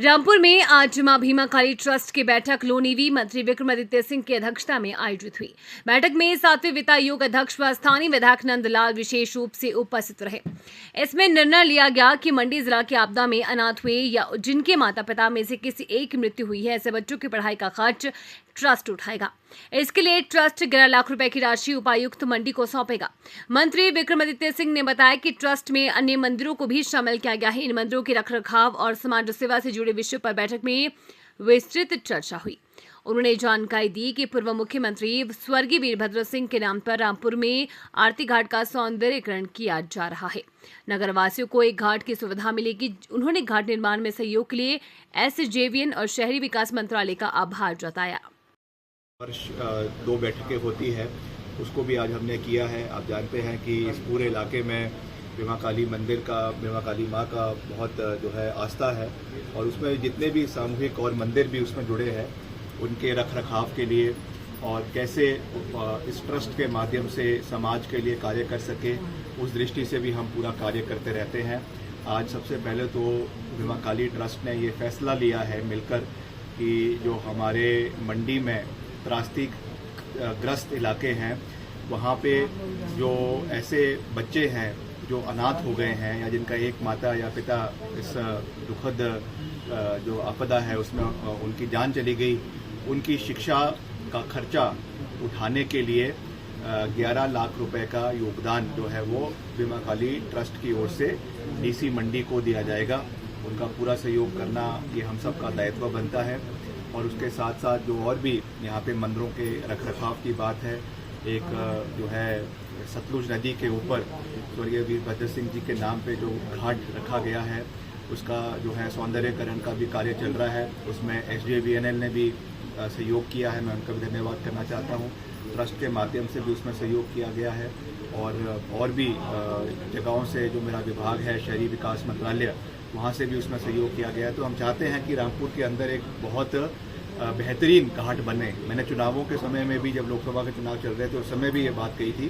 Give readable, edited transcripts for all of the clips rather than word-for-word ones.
रामपुर में आज मां भीमा काली ट्रस्ट की बैठक लोनीवी मंत्री विक्रमादित्य सिंह की अध्यक्षता में आयोजित हुई। बैठक में 7वें वित्त आयोग अध्यक्ष व स्थानीय विधायक नंदलाल विशेष रूप से उपस्थित रहे। इसमें निर्णय लिया गया कि मंडी जिला की आपदा में अनाथ हुए या जिनके माता पिता में से किसी एक की मृत्यु हुई है, ऐसे बच्चों की पढ़ाई का खर्च ट्रस्ट उठाएगा। इसके लिए ट्रस्ट 11 लाख रुपए की राशि उपायुक्त मंडी को सौंपेगा। मंत्री विक्रमादित्य सिंह ने बताया कि ट्रस्ट में अन्य मंदिरों को भी शामिल किया गया है। इन मंदिरों के रखरखाव और समाज सेवा से जुड़े विषयों पर बैठक में विस्तृत चर्चा हुई। उन्होंने जानकारी दी कि पूर्व मुख्यमंत्री स्वर्गीय वीरभद्र सिंह के नाम पर रामपुर में आरती घाट का सौंदर्यीकरण किया जा रहा है। नगरवासियों को एक घाट की सुविधा मिलेगी। उन्होंने घाट निर्माण में सहयोग के लिए SJVN और शहरी विकास मंत्रालय का आभार जताया। वर्ष 2 बैठकें होती है, उसको भी आज हमने किया है। आप जानते हैं कि इस पूरे इलाके में भीमा काली मंदिर का, भीमा काली माँ का बहुत जो है आस्था है और उसमें जितने भी सामूहिक और मंदिर भी उसमें जुड़े हैं, उनके रख रखाव के लिए और कैसे इस ट्रस्ट के माध्यम से समाज के लिए कार्य कर सके, उस दृष्टि से भी हम पूरा कार्य करते रहते हैं। आज सबसे पहले तो भीमा काली ट्रस्ट ने ये फैसला लिया है मिलकर कि जो हमारे मंडी में त्रासदी ग्रस्त इलाके हैं, वहाँ पे जो ऐसे बच्चे हैं जो अनाथ हो गए हैं या जिनका एक माता या पिता इस दुखद जो आपदा है उसमें उनकी जान चली गई, उनकी शिक्षा का खर्चा उठाने के लिए 11 लाख रुपए का योगदान जो है वो भीमा काली ट्रस्ट की ओर से DC मंडी को दिया जाएगा। उनका पूरा सहयोग करना ये हम सब का दायित्व बनता है और उसके साथ साथ जो और भी यहाँ पे मंदिरों के रखरखाव की बात है, एक जो है सतलुज नदी के ऊपर स्वर्गीय वीरभद्र सिंह जी के नाम पे जो घाट रखा गया है, उसका जो है सौंदर्यीकरण का भी कार्य चल रहा है। उसमें SJVNL ने भी सहयोग किया है, मैं उनका भी धन्यवाद करना चाहता हूँ। ट्रस्ट के माध्यम से भी उसमें सहयोग किया गया है और भी जगहों से जो मेरा विभाग है शहरी विकास मंत्रालय, वहाँ से भी उसमें सहयोग किया गया है। तो हम चाहते हैं कि रामपुर के अंदर एक बहुत बेहतरीन घाट बने। मैंने चुनावों के समय में भी, जब लोकसभा के चुनाव चल रहे थे उस समय भी ये बात कही थी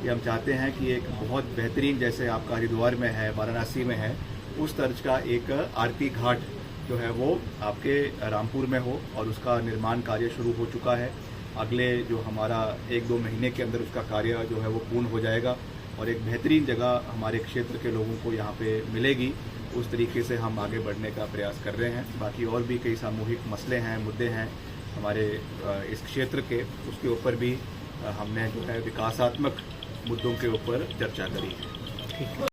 कि हम चाहते हैं कि एक बहुत बेहतरीन, जैसे आपका हरिद्वार में है, वाराणसी में है, उस तर्ज का एक आरती घाट जो है वो आपके रामपुर में हो और उसका निर्माण कार्य शुरू हो चुका है। अगले जो हमारा 1-2 महीने के अंदर उसका कार्य जो है वो पूर्ण हो जाएगा और एक बेहतरीन जगह हमारे क्षेत्र के लोगों को यहाँ पे मिलेगी। उस तरीके से हम आगे बढ़ने का प्रयास कर रहे हैं। बाकी और भी कई सामूहिक मसले हैं, मुद्दे हैं हमारे इस क्षेत्र के, उसके ऊपर भी हमने जो है विकासात्मक मुद्दों के ऊपर चर्चा करी है।